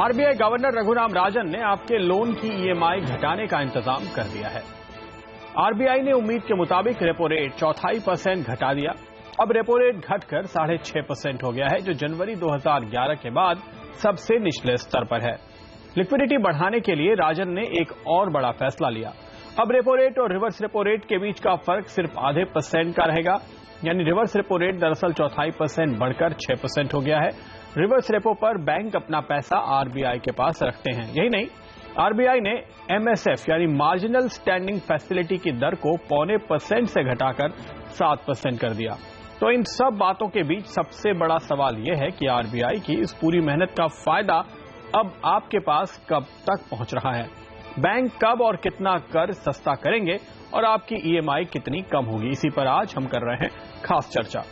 RBI governor Raghuram Rajan ने आपके loan की ईएमआई घटाने का इंतजाम कर दिया है। आरबीआई ने उम्मीद के मुताबिक रेपो रेट 0.25% घटा दिया। अब रेपो रेट घटकर 6.5% हो गया है, जो जनवरी 2011 के बाद सबसे निचले स्तर पर है। लिक्विडिटी बढ़ाने के लिए राजन ने एक और बड़ा फैसला लिया। अब रेपो रेट और रिवर्स रेपो रेट के बीच का फर्क सिर्फ आधे % का रहेगा, यानी रिवर्स रेपो रेट दरअसल 0.25% बढ़कर 6% हो गया है। रिवर्स रेपो पर बैंक अपना पैसा आरबीआई के पास रखते हैं। यही नहीं, आरबीआई ने एमएसएफ यानी मार्जिनल स्टैंडिंग फैसिलिटी की दर को 0.25% से घटाकर 7% कर दिया। तो इन सब बातों के बीच सबसे बड़ा सवाल यह है कि आरबीआई की इस पूरी मेहनत का फायदा अब आपके पास कब तक पहुंच रहा है। बैंक कब और कितना कर सस्ता करेंगे और आपकी ईएमआई कितनी कम होगी, इसी पर आज हम कर रहे हैं खास चर्चा।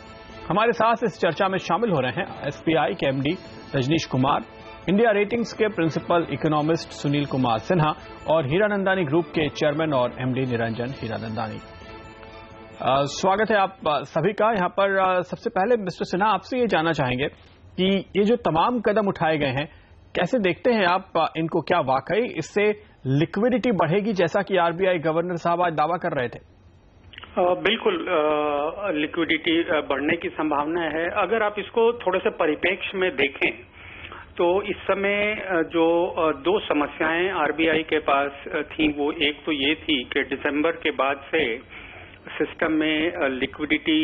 हमारे साथ इस चर्चा में शामिल हो रहे हैं एसबीआई के MD Rajneesh Kumar, India ratings के प्रिंसिपल इकोनॉमिस्ट सुनील कुमार सिन्हा और हीरानंदानी ग्रुप के चेयरमैन और एमडी निरंजन हीरानंदानी। स्वागत है आप सभी का यहाँ पर। सबसे पहले मिस्टर सिन्हा, आपसे ये जानना चाहेंगे कि ये जो तमाम कदम उठाए गए हैं, कैसे देखते हैं आप इनको? क्या वाकई इससे लिक्विडिटी बढ़ेगी, जैसा कि आरबीआई गवर्नर साहब आज दावा कर रहे थे? बिल्कुल, लिक्विडिटी बढ़ने की संभावना है। अगर आप इसको थोड़े से परिप्रेक्ष्य में देखें तो इस समय जो दो समस्याएं आरबीआई के पास थी, वो एक तो ये थी कि दिसंबर के बाद से सिस्टम में लिक्विडिटी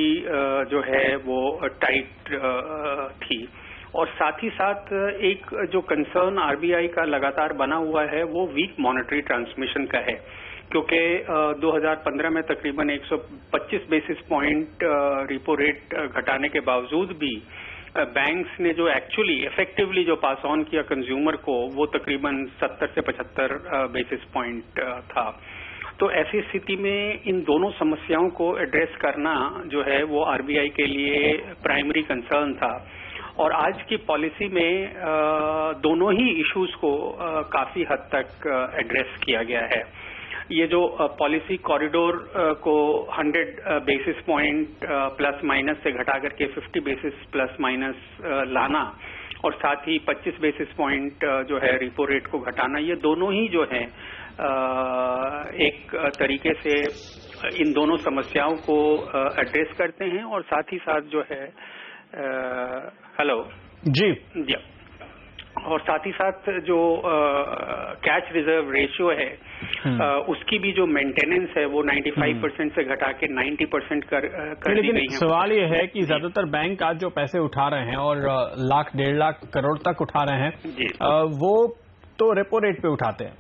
जो है वो टाइट थी, और साथ ही साथ एक जो कंसर्न आरबीआई का लगातार बना हुआ है वो वीक मॉनेटरी ट्रांसमिशन का है, क्योंकि 2015 में तकरीबन 125 बेसिस पॉइंट रिपो रेट घटाने के बावजूद भी बैंक्स ने जो एक्चुअली इफेक्टिवली जो पास ऑन किया कंज्यूमर को, वो तकरीबन 70 से 75 बेसिस पॉइंट था। तो ऐसी स्थिति में इन दोनों समस्याओं को एड्रेस करना जो है वो आरबीआई के लिए प्राइमरी कंसर्न था, और आज की पॉलिसी में दोनों ही इश्यूज को काफी हद तक एड्रेस किया गया है। ये जो पॉलिसी कॉरिडोर को 100 बेसिस पॉइंट प्लस माइनस से घटा करके 50 बेसिस प्लस माइनस लाना, और साथ ही 25 बेसिस पॉइंट जो है रिपो रेट को घटाना, ये दोनों ही जो है एक तरीके से इन दोनों समस्याओं को एड्रेस करते हैं, और साथ ही साथ जो है हेलो जी, और साथ ही साथ जो कैश रिजर्व रेशियो है उसकी भी जो मेंटेनेंस है वो 95% से घटा के 90% कर दी गई है। सवाल ये है कि ज्यादातर बैंक आज जो पैसे उठा रहे हैं और लाख 1.5 लाख करोड़ तक उठा रहे हैं, वो तो रेपो रेट पे उठाते हैं।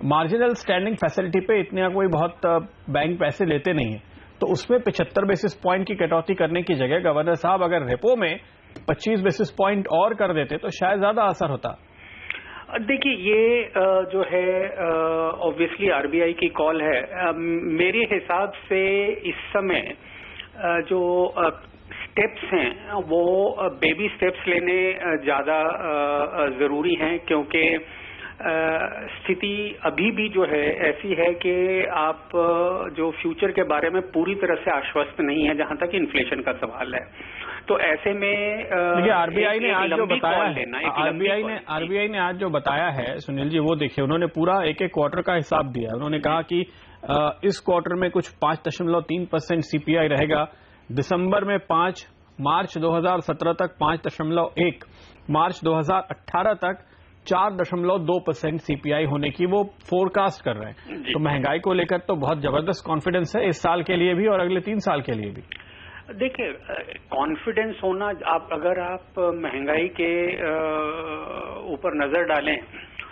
मार्जिनल स्टैंडिंग फैसिलिटी पे इतने कोई बहुत बैंक पैसे लेते नहीं है, तो उसमें 75 बेसिस पॉइंट की कटौती करने की जगह गवर्नर साहब अगर रेपो में 25 बेसिस पॉइंट और कर देते तो शायद ज्यादा असर होता। देखिए, ये जो है ऑब्वियसली आरबीआई की कॉल है। मेरे हिसाब से इस समय जो स्टेप्स हैं वो बेबी स्टेप्स लेने ज्यादा जरूरी हैं, क्योंकि स्थिति अभी भी जो है ऐसी है कि आप जो फ्यूचर के बारे में पूरी तरह से आश्वस्त नहीं है जहां तक इन्फ्लेशन का सवाल है। तो ऐसे में देखिए, आरबीआई ने आज जो बताया है, आरबीआई ने आज जो बताया है सुनील जी, वो देखिए उन्होंने पूरा एक क्वार्टर का हिसाब दिया। उन्होंने कहा कि इस क्वार्टर में कुछ 5.3% सीपीआई रहेगा, दिसंबर में 5, मार्च 2017 तक 5.1, मार्च 2018 तक 4.2% सीपीआई होने की वो फोरकास्ट कर रहे हैं। तो महंगाई को लेकर तो बहुत जबरदस्त कॉन्फिडेंस है इस साल के लिए भी और अगले 3 साल के लिए भी। देखिए, कॉन्फिडेंस होना, अगर आप महंगाई के ऊपर नजर डालें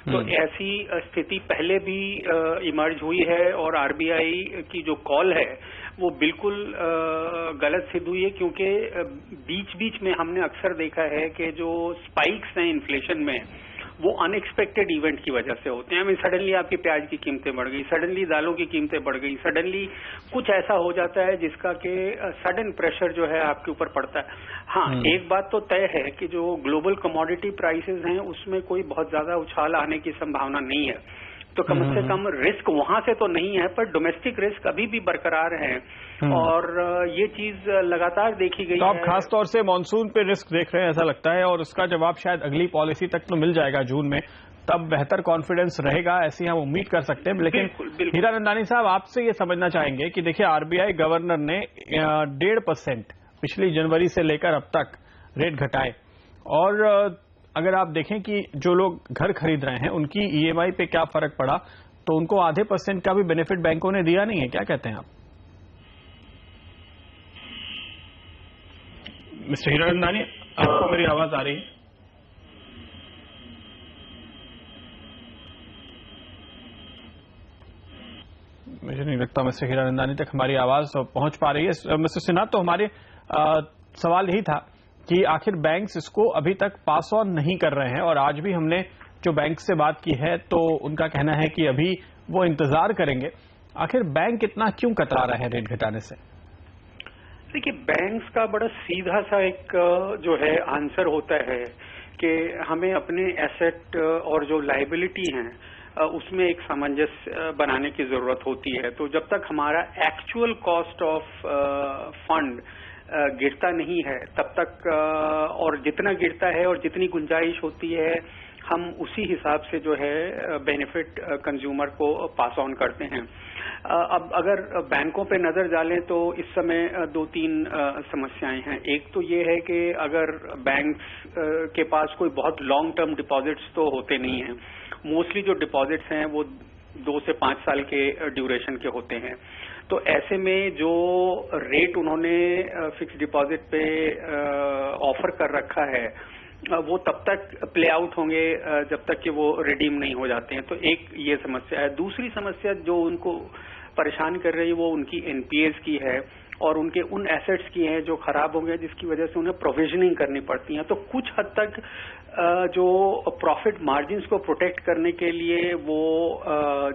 तो ऐसी स्थिति पहले भी इमर्ज हुई है, और आरबीआई की जो कॉल है वो बिल्कुल गलत सिद्ध हुई है, क्योंकि बीच बीच में हमने अक्सर देखा है कि जो स्पाइक्स हैं इन्फ्लेशन में वो अनएक्सपेक्टेड इवेंट की वजह से होते हैं। सडनली आपकी प्याज की कीमतें बढ़ गई, सडनली दालों की कीमतें बढ़ गई, सडनली कुछ ऐसा हो जाता है जिसका कि सडन प्रेशर जो है आपके ऊपर पड़ता है। हाँ, एक बात तो तय है कि जो ग्लोबल कमोडिटी प्राइसेस हैं उसमें कोई बहुत ज्यादा उछाल आने की संभावना नहीं है, तो कम से कम रिस्क वहां से तो नहीं है, पर डोमेस्टिक रिस्क अभी भी बरकरार है, और ये चीज लगातार देखी गई है। तो आप खास तौर से मॉनसून पे रिस्क देख रहे हैं ऐसा लगता है, और उसका जवाब शायद अगली पॉलिसी तक तो मिल जाएगा जून में। तब बेहतर कॉन्फिडेंस रहेगा, ऐसी हम उम्मीद कर सकते हैं। लेकिन हीरानंदानी साहब, आपसे ये समझना चाहेंगे कि देखिए, आरबीआई गवर्नर ने 1.5% पिछली जनवरी से लेकर अब तक रेट घटाए, और अगर आप देखें कि जो लोग घर खरीद रहे हैं उनकी ईएमआई पे क्या फर्क पड़ा, तो उनको आधे % का भी बेनिफिट बैंकों ने दिया नहीं है। क्या कहते हैं आप? मिस्टर हीरानंदानी, आपको मेरी आवाज आ रही है? मुझे नहीं लगता मिस्टर हीरानंदानी तक हमारी आवाज पहुंच पा रही है। मिस्टर सिन्हा, तो हमारे सवाल यही था कि आखिर बैंक्स इसको अभी तक पास ऑन नहीं कर रहे हैं, और आज भी हमने जो बैंक से बात की है तो उनका कहना है कि अभी वो इंतजार करेंगे। आखिर बैंक इतना क्यों कतरा रहे हैं रेट घटाने से? देखिए, बैंक्स का बड़ा सीधा सा एक जो है आंसर होता है कि हमें अपने एसेट और जो लायबिलिटी हैं उसमें एक सामंजस्य बनाने की जरूरत होती है। तो जब तक हमारा एक्चुअल कॉस्ट ऑफ फंड गिरता नहीं है तब तक, और जितना गिरता है और जितनी गुंजाइश होती है, हम उसी हिसाब से जो है बेनिफिट कंज्यूमर को पास ऑन करते हैं। अब अगर बैंकों पे नजर डालें तो इस समय 2-3 समस्याएं हैं। एक तो ये है कि अगर बैंक्स के पास कोई बहुत लॉन्ग टर्म डिपॉजिट्स तो होते नहीं हैं। मोस्टली जो डिपॉजिट्स हैं वो 2 से 5 साल के ड्यूरेशन के होते हैं। तो ऐसे में जो रेट उन्होंने फिक्स डिपॉजिट पे ऑफर कर रखा है वो तब तक प्ले आउट होंगे जब तक कि वो रिडीम नहीं हो जाते हैं। तो एक ये समस्या है। दूसरी समस्या जो उनको परेशान कर रही है वो उनकी एनपीएस की है, और उनके उन एसेट्स की हैं जो खराब हो गए, जिसकी वजह से उन्हें प्रोविजनिंग करनी पड़ती है। तो कुछ हद तक जो प्रॉफिट मार्जिन्स को प्रोटेक्ट करने के लिए वो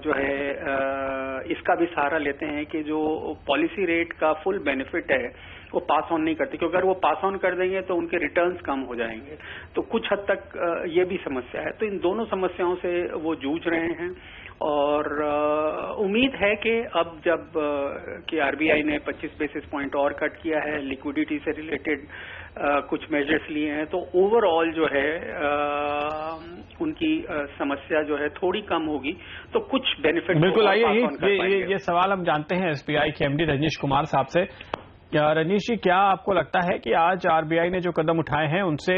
जो है इसका भी सहारा लेते हैं कि जो पॉलिसी रेट का फुल बेनिफिट है वो पास ऑन नहीं करते, क्योंकि अगर वो पास ऑन कर देंगे तो उनके रिटर्न्स कम हो जाएंगे। तो कुछ हद तक ये भी समस्या है। तो इन दोनों समस्याओं से वो जूझ रहे हैं, और उम्मीद है कि अब जब कि आरबीआई ने 25 बेसिस पॉइंट और कट किया है, लिक्विडिटी से रिलेटेड कुछ मेजर्स लिए हैं, तो ओवरऑल जो है उनकी समस्या जो है थोड़ी कम होगी, तो कुछ बेनिफिट बिल्कुल। आइए ये सवाल हम जानते हैं एसबीआई के एमडी रजनीश कुमार साहब से। रजनीश जी, क्या आपको लगता है कि आज आरबीआई ने जो कदम उठाए हैं उनसे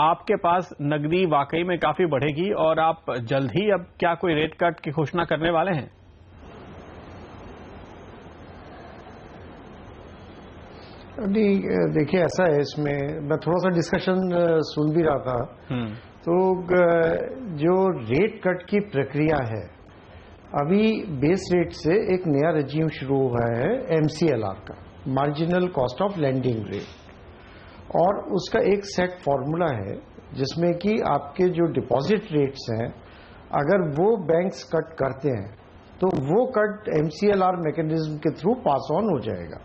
आपके पास नकदी वाकई में काफी बढ़ेगी, और आप जल्द ही अब क्या कोई रेट कट की घोषणा करने वाले हैं? नहीं, देखिए, ऐसा है, इसमें मैं थोड़ा सा डिस्कशन सुन भी रहा था। तो जो रेट कट की प्रक्रिया है, अभी बेस रेट से एक नया रेजिम शुरू हुआ है एमसीएलआर का, marginal cost of lending rate, और उसका एक सेट फॉर्मूला है जिसमें कि आपके जो डिपॉजिट रेट्स हैं, अगर वो बैंक्स कट करते हैं तो वो कट एमसीएलआर मैकेनिज्म के थ्रू पास ऑन हो जाएगा।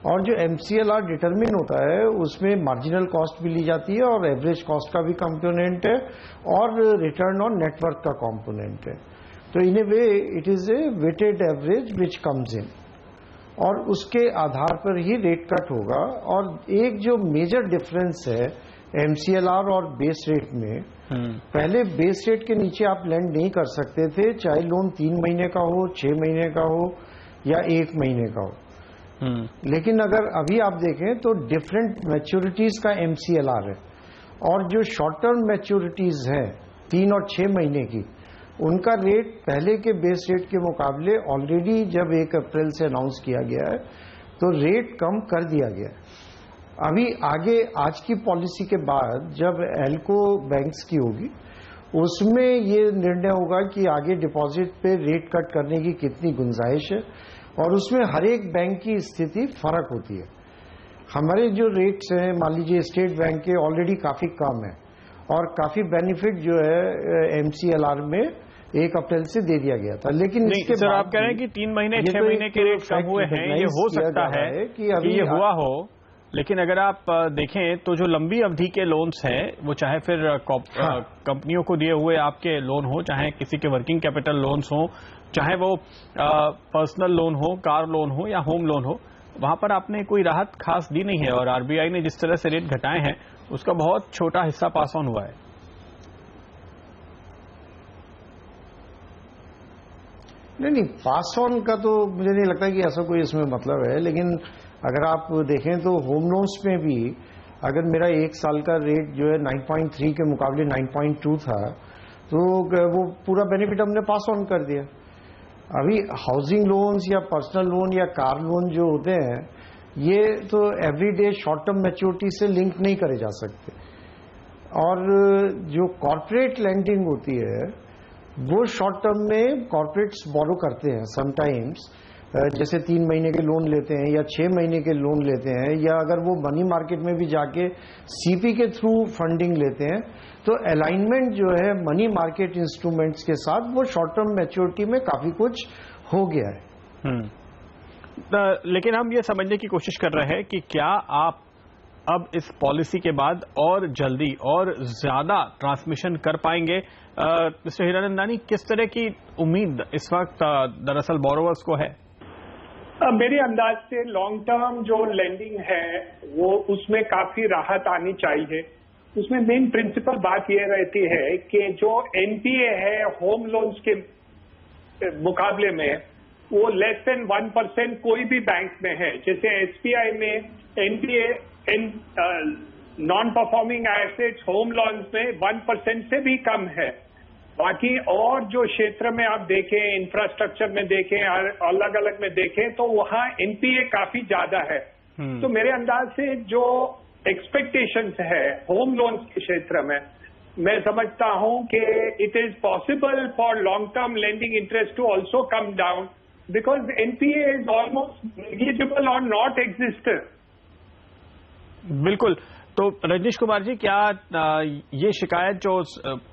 और जो एमसीएलआर डिटरमिन होता है उसमें मार्जिनल कॉस्ट भी ली जाती है, और एवरेज कॉस्ट का भी कंपोनेंट है, और रिटर्न ऑन नेटवर्क का कंपोनेंट है। तो in a way it is a weighted average which comes in, और उसके आधार पर ही रेट कट होगा। और एक जो मेजर डिफरेंस है एमसीएलआर और बेस रेट में, पहले बेस रेट के नीचे आप लेंड नहीं कर सकते थे, चाहे लोन 3 महीने का हो, 6 महीने का हो या 1 महीने का हो। लेकिन अगर अभी आप देखें तो डिफरेंट मैच्योरिटीज का एमसीएलआर है, और जो शॉर्ट टर्म मैच्योरिटीज हैं 3 और 6 महीने की, उनका रेट पहले के बेस रेट के मुकाबले ऑलरेडी जब 1 अप्रैल से अनाउंस किया गया है तो रेट कम कर दिया गया है। अभी आगे आज की पॉलिसी के बाद जब एल्को बैंक्स की होगी उसमें ये निर्णय होगा कि आगे डिपॉजिट पे रेट कट करने की कितनी गुंजाइश है, और उसमें हर एक बैंक की स्थिति फर्क होती है। हमारे जो रेट्स हैं, मान लीजिए स्टेट बैंक के ऑलरेडी काफी कम है, और काफी बेनिफिट जो है एमसीएलआर में 1 अप्रैल से दे दिया गया था। लेकिन इसके सर, आप कह रहे हैं कि 3 महीने 6 महीने के रेट कम हुए हैं, ये हो सकता है कि अभी ये हुआ हो, लेकिन अगर आप देखें तो जो लंबी अवधि के लोन्स हैं, वो चाहे फिर कंपनियों को दिए हुए आपके लोन हो, चाहे किसी के वर्किंग कैपिटल लोन्स हो, चाहे वो पर्सनल लोन हो, कार लोन हो या होम लोन हो, वहां पर आपने कोई राहत खास दी नहीं है। और आरबीआई ने जिस तरह से रेट घटाए हैं उसका बहुत छोटा हिस्सा पास ऑन हुआ है। नहीं, पास ऑन का तो मुझे नहीं लगता कि ऐसा कोई इसमें मतलब है। लेकिन अगर आप देखें तो होम लोन्स में भी अगर मेरा 1 साल का रेट जो है 9.3 के मुकाबले 9.2 था, तो वो पूरा बेनिफिट हमने पास ऑन कर दिया। अभी हाउसिंग लोन्स या पर्सनल लोन या कार लोन जो होते हैं, ये तो एवरीडे शॉर्ट टर्म मैच्योरिटी से लिंक नहीं करे जा सकते। और जो कॉर्पोरेट लैंडिंग होती है वो शॉर्ट टर्म में कॉर्पोरेट्स बोरो करते हैं समटाइम्स, जैसे 3 महीने के लोन लेते हैं या 6 महीने के लोन लेते हैं, या अगर वो मनी मार्केट में भी जाके सीपी के थ्रू फंडिंग लेते हैं, तो अलाइनमेंट जो है मनी मार्केट इंस्ट्रूमेंट्स के साथ वो शॉर्ट टर्म मैच्योरिटी में काफी कुछ हो गया है। लेकिन हम ये समझने की कोशिश कर रहे हैं कि क्या आप अब इस पॉलिसी के बाद और जल्दी और ज्यादा ट्रांसमिशन कर पाएंगे? मिस्टर हीरानंदानी, किस तरह की उम्मीद इस वक्त दरअसल बोरोवर्स को है? मेरे अंदाज से लॉन्ग टर्म जो लेंडिंग है वो उसमें काफी राहत आनी चाहिए। उसमें मेन प्रिंसिपल बात यह रहती है कि जो एनपीए है होम लोन्स के मुकाबले में वो लेस देन 1% कोई भी बैंक में है। जैसे एसबीआई में NPA non performing assets home loans में 1% से भी कम है। बाकी और जो क्षेत्र में आप देखें, इंफ्रास्ट्रक्चर में देखें, अलग अलग में देखें, तो वहां एनपीए काफी ज्यादा है। तो मेरे अंदाज से जो एक्सपेक्टेशंस है होम लोन्स के क्षेत्र में, मैं समझता हूं कि it is possible for long term lending interest to also come down because NPA is almost negligible और नॉट एग्जिस्टेंट। बिल्कुल। तो रजनीश कुमार जी, क्या ये शिकायत जो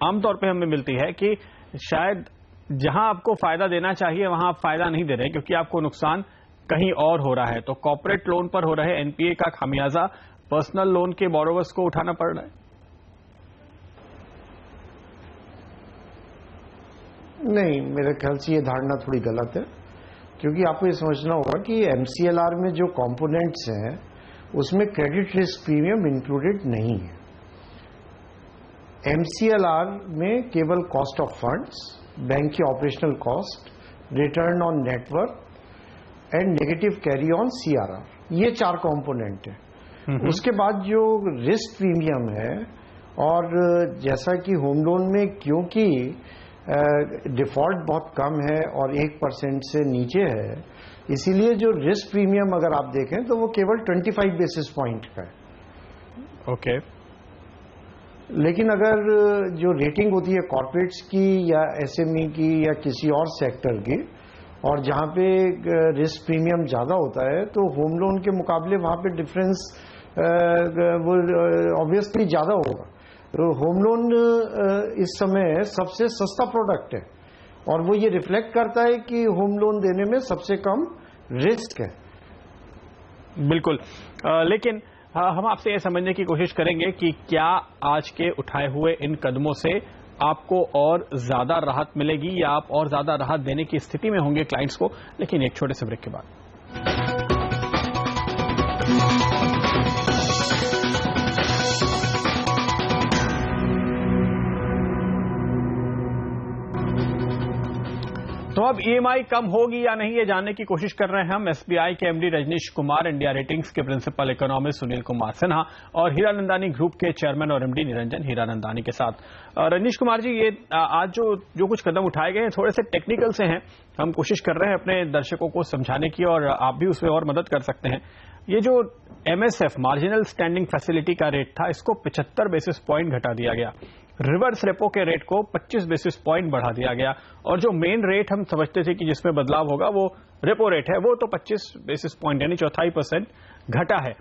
आमतौर पे हमें मिलती है कि शायद जहां आपको फायदा देना चाहिए वहां आप फायदा नहीं दे रहे क्योंकि आपको नुकसान कहीं और हो रहा है, तो कॉर्पोरेट लोन पर हो रहे एनपीए का खामियाजा पर्सनल लोन के बोरोवर्स को उठाना पड़ रहा है? नहीं, मेरे ख्याल से ये धारणा थोड़ी गलत है, क्योंकि आपको ये समझना होगा कि एमसीएलआर में जो कंपोनेंट्स हैं उसमें क्रेडिट रिस्क प्रीमियम इंक्लूडेड नहीं है। एमसीएलआर में केवल कॉस्ट ऑफ फंड्स, बैंक की operational cost, return on network and negative carry on CRR, ये 4 कंपोनेंट है। उसके बाद जो रिस्क प्रीमियम है, और जैसा कि होम लोन में क्योंकि डिफॉल्ट बहुत कम है और 1% से नीचे है, इसीलिए जो रिस्क प्रीमियम अगर आप देखें तो वो केवल 25 बेसिस पॉइंट का है। ओके। लेकिन अगर जो रेटिंग होती है कॉर्पोरेट्स की या एसएमई की या किसी और सेक्टर की, और जहां पे रिस्क प्रीमियम ज्यादा होता है, तो होम लोन के मुकाबले वहां पे डिफरेंस वो ऑब्वियसली ज्यादा होगा। तो होम लोन इस समय सबसे सस्ता प्रोडक्ट है और वो ये रिफ्लेक्ट करता है कि होम लोन देने में सबसे कम रिस्क है। बिल्कुल। लेकिन हम आपसे ये समझने की कोशिश करेंगे कि क्या आज के उठाए हुए इन कदमों से आपको और ज्यादा राहत मिलेगी या आप और ज्यादा राहत देने की स्थिति में होंगे क्लाइंट्स को, लेकिन एक छोटे से ब्रेक के बाद। तो अब ईएमआई कम होगी या नहीं, ये जानने की कोशिश कर रहे हैं हम एसबीआई के MD Rajneesh Kumar, India ratings के प्रिंसिपल इकोनॉमिस्ट सुनील कुमार सिन्हा और हीरानंदानी ग्रुप के चेयरमैन और एमडी निरंजन हीरानंदानी के साथ। रजनीश कुमार जी, ये आज जो कुछ कदम उठाए गए हैं थोड़े से टेक्निकल से हैं, हम कोशिश कर रहे हैं अपने दर्शकों को समझाने की और आप भी उसमें और मदद कर सकते हैं। ये जो एमएसएफ मार्जिनल स्टैंडिंग फैसिलिटी का रेट था, इसको 75 बेसिस पॉइंट घटा दिया गया। रिवर्स रेपो के रेट को 25 बेसिस पॉइंट बढ़ा दिया गया और जो मेन रेट हम समझते थे कि जिसमें बदलाव होगा वो रेपो रेट है, वो तो 25 बेसिस पॉइंट यानी 0.25% घटा है।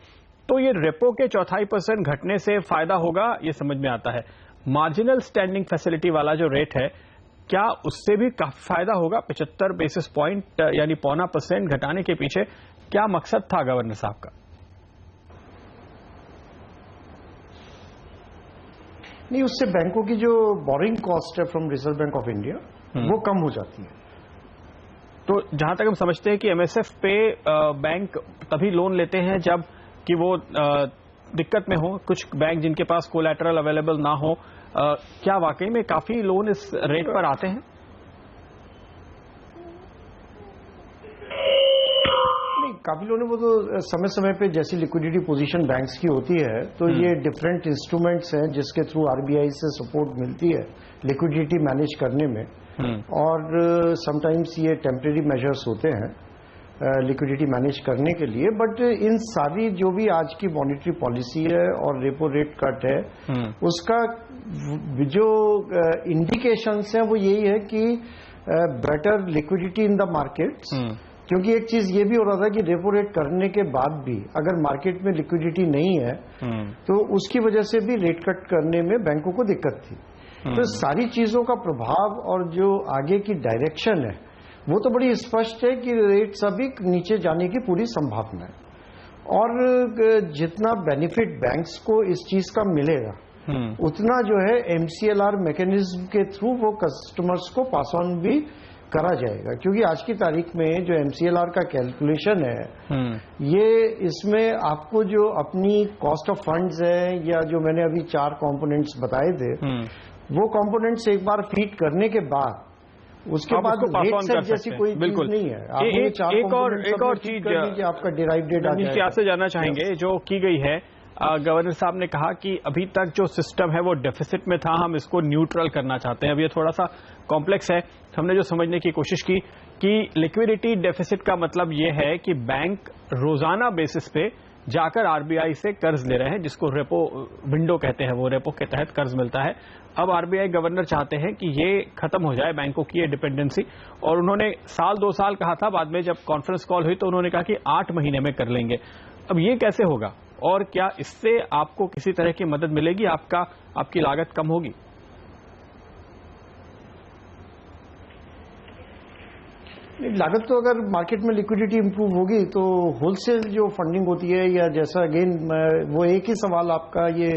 तो ये रेपो के 0.25% घटने से फायदा होगा, ये समझ में आता है। मार्जिनल स्टैंडिंग फैसिलिटी वाला जो रेट है, क्या उससे भी काफी फायदा होगा? 75 बेसिस पॉइंट यानी 0.25% घटाने के पीछे क्या मकसद था गवर्नर साहब का? नहीं, उससे बैंकों की जो बोरिंग कॉस्ट है from reserve bank of India वो कम हो जाती है। तो जहां तक हम समझते हैं कि एमएसएफ पे बैंक तभी लोन लेते हैं जब कि वो दिक्कत में हो, कुछ बैंक जिनके पास कोलैटरल अवेलेबल ना हो, क्या वाकई में काफी लोन इस रेट पर आते हैं? काफी लोगों ने वो तो समय समय पे जैसी लिक्विडिटी पोजीशन बैंक्स की होती है तो ये डिफरेंट इंस्ट्रूमेंट्स हैं जिसके थ्रू आरबीआई से सपोर्ट मिलती है लिक्विडिटी मैनेज करने में, और समटाइम्स ये टेम्परेरी मेजर्स होते हैं लिक्विडिटी मैनेज करने के लिए। बट इन सारी जो भी आज की मॉनेटरी पॉलिसी है और रेपो रेट कट है, उसका जो इंडिकेशंस हैं वो यही है कि better liquidity in the markets, क्योंकि एक चीज ये भी हो रहा था कि रेपो रेट करने के बाद भी अगर मार्केट में लिक्विडिटी नहीं है तो उसकी वजह से भी रेट कट करने में बैंकों को दिक्कत थी। तो सारी चीजों का प्रभाव और जो आगे की डायरेक्शन है वो तो बड़ी स्पष्ट है कि रेट्स अभी नीचे जाने की पूरी संभावना है, और जितना बेनिफिट बैंक्स को इस चीज का मिलेगा उतना जो है एमसीएलआर मैकेनिज्म के थ्रू वो कस्टमर्स को पास ऑन भी करा जाएगा, क्योंकि आज की तारीख में जो एमसीएलआर का कैलकुलेशन है ये इसमें आपको जो अपनी कॉस्ट ऑफ फंड्स है या जो मैंने अभी 4 कंपोनेंट्स बताए थे वो कंपोनेंट्स एक बार फीड करने के बाद उसके बाद रेट सेट जैसी कोई चीज नहीं है। एक और चीज आपका डिराइव रेट आपसे जानना चाहेंगे जो की गई है। गवर्नर साहब ने कहा कि अभी तक जो सिस्टम है वो डेफिसिट में था, हम इसको न्यूट्रल करना चाहते हैं। अब ये थोड़ा सा कॉम्प्लेक्स है, हमने जो समझने की कोशिश की कि लिक्विडिटी डेफिसिट का मतलब ये है कि बैंक रोजाना बेसिस पे जाकर आरबीआई से कर्ज ले रहे हैं, जिसको रेपो विंडो कहते हैं, वो रेपो के तहत कर्ज मिलता है। अब आरबीआई गवर्नर चाहते हैं कि ये खत्म हो जाए बैंकों की ये डिपेंडेंसी, और उन्होंने 2 साल कहा था, बाद में जब कॉन्फ्रेंस कॉल हुई तो उन्होंने कहा कि 8 महीने में कर लेंगे। अब ये कैसे होगा और क्या इससे आपको किसी तरह की मदद मिलेगी, आपकी लागत कम होगी? लागत तो अगर मार्केट में लिक्विडिटी इंप्रूव होगी तो होलसेल जो फंडिंग होती है, या जैसा अगेन वो एक ही सवाल आपका ये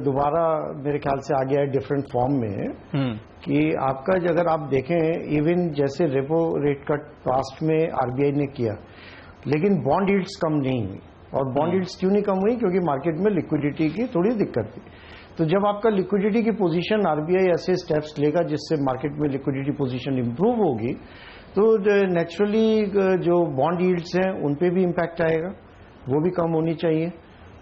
दोबारा मेरे ख्याल से आ गया है डिफरेंट फॉर्म में कि आपका अगर आप देखें इवन जैसे रेपो रेट कट पास्ट में आरबीआई ने किया, लेकिन बॉन्ड यील्ड्स कम नहीं हुई। और बॉन्ड यील्ड्स क्यों नहीं कम हुई? क्योंकि मार्केट में लिक्विडिटी की थोड़ी दिक्कत थी। तो जब आपका लिक्विडिटी की पोजीशन आरबीआई ऐसे स्टेप्स लेगा जिससे मार्केट में लिक्विडिटी पोजीशन इंप्रूव होगी तो नेचुरली जो बॉन्ड यील्ड्स हैं उन पे भी इम्पैक्ट आएगा, वो भी कम होनी चाहिए।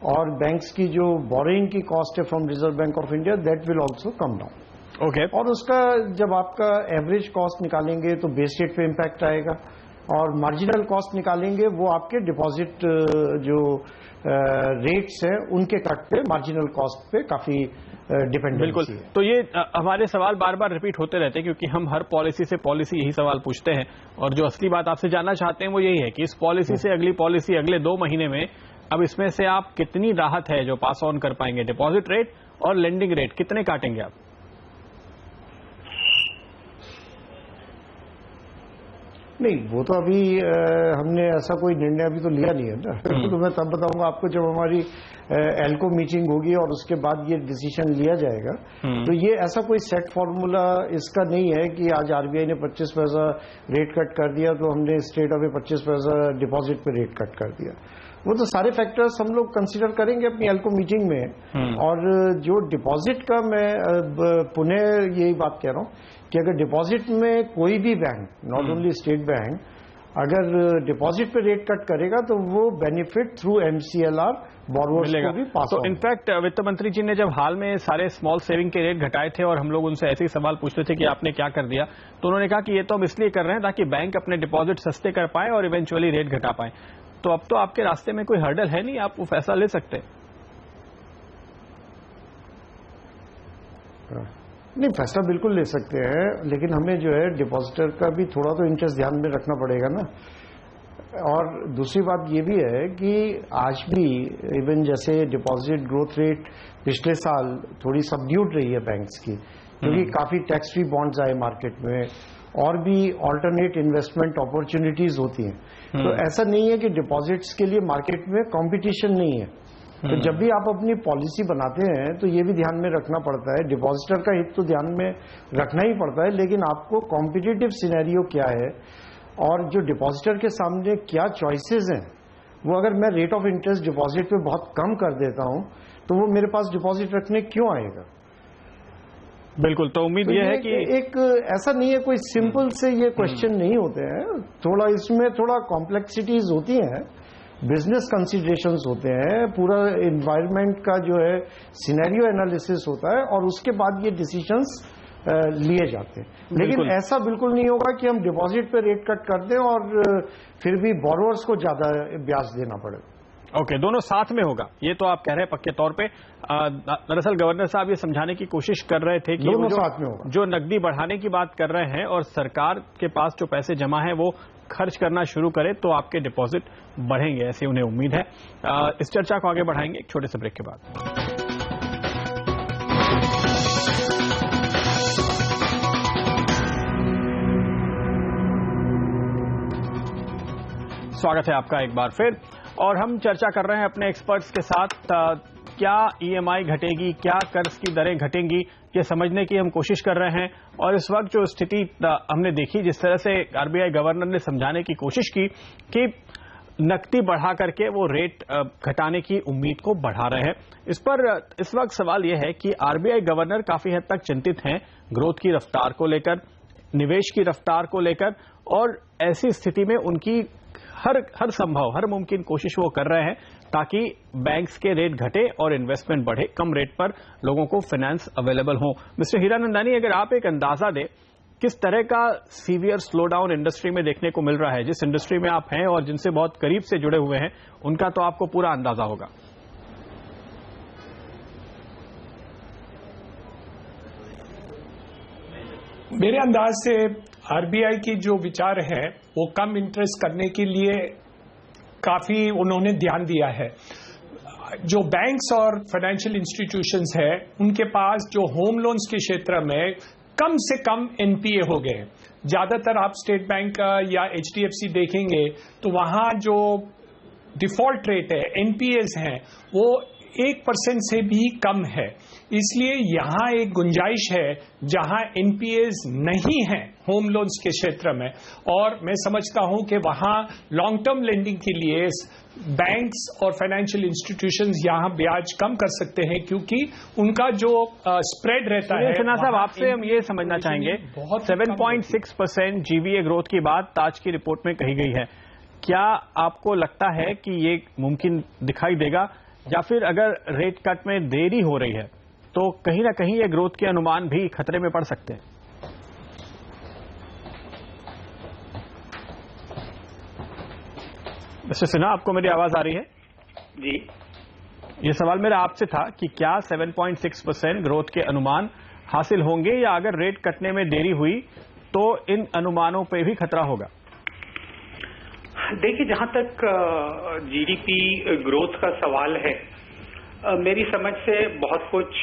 और बैंक्स की जो बोरिंग की कॉस्ट है from reserve bank of India that will also come down. Okay. और उसका जब आपका एवरेज कॉस्ट निकालेंगे तो बेस रेट पे इम्पैक्ट आएगा, और मार्जिनल कॉस्ट निकालेंगे वो आपके डिपॉजिट जो रेट्स हैं उनके कट पे मार्जिनल कॉस्ट पे काफी डिपेंडेंसी बिल्कुल है। तो ये हमारे सवाल बार बार रिपीट होते रहते हैं क्योंकि हम हर पॉलिसी से पॉलिसी यही सवाल पूछते हैं, और जो असली बात आपसे जानना चाहते हैं वो यही है कि इस पॉलिसी से अगली पॉलिसी अगले 2 महीने में अब इसमें से आप कितनी राहत है जो पास ऑन कर पाएंगे? डिपॉजिट रेट और लेंडिंग रेट कितने काटेंगे आप? नहीं, वो तो अभी हमने ऐसा कोई निर्णय अभी तो लिया नहीं है ना। तो मैं तब बताऊंगा आपको जब हमारी एल्को मीटिंग होगी और उसके बाद ये डिसीजन लिया जाएगा। तो ये ऐसा कोई सेट फॉर्मूला इसका नहीं है कि आज आरबीआई ने 25 पैसा रेट कट कर दिया तो हमने स्ट्रेट अवे 25 पैसा डिपॉजिट पे रेट कट कर दिया। वो तो सारे फैक्टर्स हम लोग कंसीडर करेंगे अपनी एल्को मीटिंग में। और जो डिपॉजिट का मैं पुनः यही बात कह रहा हूं कि अगर डिपॉजिट में कोई भी bank, not only state bank, अगर डिपॉजिट पे रेट कट करेगा तो वो बेनिफिट थ्रू एमसीएलआर बोरोवर्स को भी पास तो इनफैक्ट वित्त मंत्री जी ने जब हाल में सारे स्मॉल सेविंग के रेट घटाए थे और हम लोग उनसे ऐसे ही सवाल पूछते थे कि आपने क्या कर दिया, तो उन्होंने कहा कि ये तो हम इसलिए कर रहे हैं ताकि बैंक अपने डिपॉजिट सस्ते कर पाए और इवेंचुअली रेट घटा पाए। तो अब तो आपके रास्ते में कोई हर्डल है नहीं, आप वो फैसला ले सकते हैं। नहीं, फैसला बिल्कुल ले सकते हैं, लेकिन हमें जो है डिपॉजिटर का भी थोड़ा तो इंटरेस्ट ध्यान में रखना पड़ेगा ना। और दूसरी बात ये भी है कि आज भी इवन जैसे डिपॉजिट ग्रोथ रेट पिछले साल थोड़ी सबड्यूड रही है बैंक्स की, क्योंकि काफी टैक्स फ्री बॉन्ड्स आए मार्केट में और भी ऑल्टरनेट इन्वेस्टमेंट अपॉर्चुनिटीज होती हैं। तो ऐसा नहीं है कि डिपॉजिट्स के लिए मार्केट में कंपटीशन नहीं है। तो जब भी आप अपनी पॉलिसी बनाते हैं तो ये भी ध्यान में रखना पड़ता है, डिपॉजिटर का हित तो ध्यान में रखना ही पड़ता है, लेकिन आपको कॉम्पिटिटिव सिनेरियो क्या है और जो डिपॉजिटर के सामने क्या चॉइसेस हैं, वो अगर मैं रेट ऑफ इंटरेस्ट डिपॉजिट पे बहुत कम कर देता हूं तो वो मेरे पास डिपॉजिट रखने क्यों आएगा? बिल्कुल, तो उम्मीद ये है कि एक ऐसा नहीं है, कोई सिंपल से ये क्वेश्चन नहीं होते हैं, थोड़ा इसमें थोड़ा कॉम्प्लेक्सिटीज होती हैं, बिजनेस कंसिडरेशंस होते हैं, पूरा एनवायरनमेंट का जो है सिनेरियो एनालिसिस होता है और उसके बाद ये डिसीजंस लिए जाते हैं। लेकिन ऐसा बिल्कुल नहीं होगा कि हम डिपॉजिट पे रेट कट कर दें और फिर भी बोरोवर्स को ज्यादा ब्याज देना पड़े। ओके, दोनों साथ में होगा, ये तो आप कह रहे हैं पक्के तौर पे। दरअसल गवर्नर साहब ये समझाने की कोशिश कर रहे थे कि दोनों साथ में होगा। जो नकदी बढ़ाने की बात कर रहे हैं और सरकार के पास जो पैसे जमा है वो खर्च करना शुरू करे तो आपके डिपॉजिट बढ़ेंगे, ऐसी उन्हें उम्मीद है। इस चर्चा को आगे बढ़ाएंगे एक छोटे से ब्रेक के बाद। स्वागत है आपका एक बार फिर, और हम चर्चा कर रहे हैं अपने एक्सपर्ट्स के साथ। क्या ईएमआई घटेगी, क्या कर्ज की दरें घटेंगी, ये समझने की हम कोशिश कर रहे हैं। और इस वक्त जो स्थिति हमने देखी, जिस तरह से आरबीआई गवर्नर ने समझाने की कोशिश की कि नकदी बढ़ा करके वो रेट घटाने की उम्मीद को बढ़ा रहे हैं, इस पर इस वक्त सवाल यह है कि आरबीआई गवर्नर काफी हद तक चिंतित हैं ग्रोथ की रफ्तार को लेकर, निवेश की रफ्तार को लेकर, और ऐसी स्थिति में उनकी हर संभव, हर मुमकिन कोशिश वो कर रहे हैं ताकि बैंक्स के रेट घटे और इन्वेस्टमेंट बढ़े, कम रेट पर लोगों को फाइनेंस अवेलेबल हो। मिस्टर हीरानंदानी, अगर आप एक अंदाजा दें किस तरह का सीवियर स्लो डाउन इंडस्ट्री में देखने को मिल रहा है, जिस इंडस्ट्री में आप हैं और जिनसे बहुत करीब से जुड़े हुए हैं, उनका तो आपको पूरा अंदाजा होगा। मेरे अंदाज से आरबीआई की जो विचार है वो कम इंटरेस्ट करने के लिए काफी उन्होंने ध्यान दिया है। जो बैंक्स और फाइनेंशियल इंस्टीट्यूशंस है उनके पास जो होम लोन्स के क्षेत्र में कम से कम एनपीए हो गए। ज्यादातर आप स्टेट बैंक या एचडीएफसी देखेंगे तो वहां जो डिफॉल्ट रेट है, एनपीएस हैं, वो 1% से भी कम है। इसलिए यहां एक गुंजाइश है जहां एनपीएस नहीं है होम लोन्स के क्षेत्र में, और मैं समझता हूं कि वहां लॉन्ग टर्म लेंडिंग के लिए बैंक्स और फाइनेंशियल इंस्टीट्यूशंस यहां ब्याज कम कर सकते हैं, क्योंकि उनका जो स्प्रेड रहता है। सिन्हा साहब, आपसे हम ये समझना चाहेंगे, 7.6% जीवीए ग्रोथ की बात ताज की रिपोर्ट में कही गई है, क्या आपको लगता है कि ये मुमकिन दिखाई देगा, या फिर अगर रेट कट में देरी हो रही है तो कहीं ना कहीं ये ग्रोथ के अनुमान भी खतरे में पड़ सकते हैं? मिस्टर सिन्हा, आपको मेरी आवाज आ रही है? जी, ये सवाल मेरा आपसे था कि क्या 7.6% ग्रोथ के अनुमान हासिल होंगे, या अगर रेट कटने में देरी हुई तो इन अनुमानों पे भी खतरा होगा? देखिए, जहां तक जीडीपी ग्रोथ का सवाल है, मेरी समझ से बहुत कुछ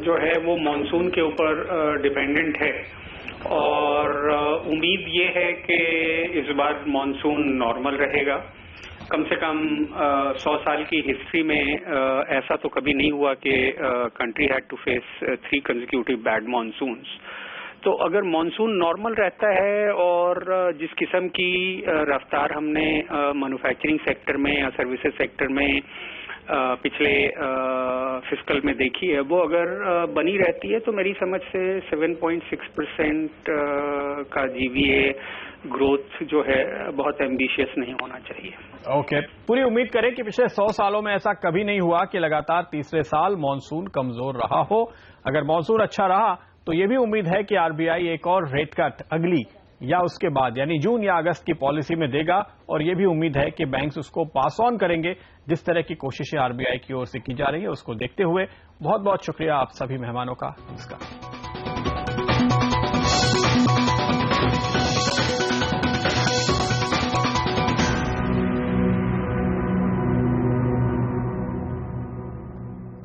जो है वो मॉनसून के ऊपर डिपेंडेंट है, और उम्मीद ये है कि इस बार मॉनसून नॉर्मल रहेगा। कम से कम 100 साल की हिस्ट्री में ऐसा तो कभी नहीं हुआ कि country had to face 3 consecutive bad monsoons. तो अगर मॉनसून नॉर्मल रहता है और जिस किस्म की रफ्तार हमने मैन्युफैक्चरिंग सेक्टर में या सर्विसेज सेक्टर में पिछले फिस्कल में देखी है, वो अगर बनी रहती है तो मेरी समझ से 7.6% का जीवीए ग्रोथ जो है बहुत एम्बिशियस नहीं होना चाहिए। ओके, पूरी उम्मीद करें कि पिछले 100 सालों में ऐसा कभी नहीं हुआ कि लगातार तीसरे साल मॉनसून कमजोर रहा हो। अगर मॉनसून अच्छा रहा तो ये भी उम्मीद है कि आरबीआई एक और रेट कट अगली या उसके बाद यानी जून या अगस्त की पॉलिसी में देगा, और ये भी उम्मीद है कि बैंक्स उसको पास ऑन करेंगे। जिस तरह की कोशिशें आरबीआई की ओर से की जा रही है उसको देखते हुए बहुत बहुत शुक्रिया आप सभी मेहमानों का। नमस्कार।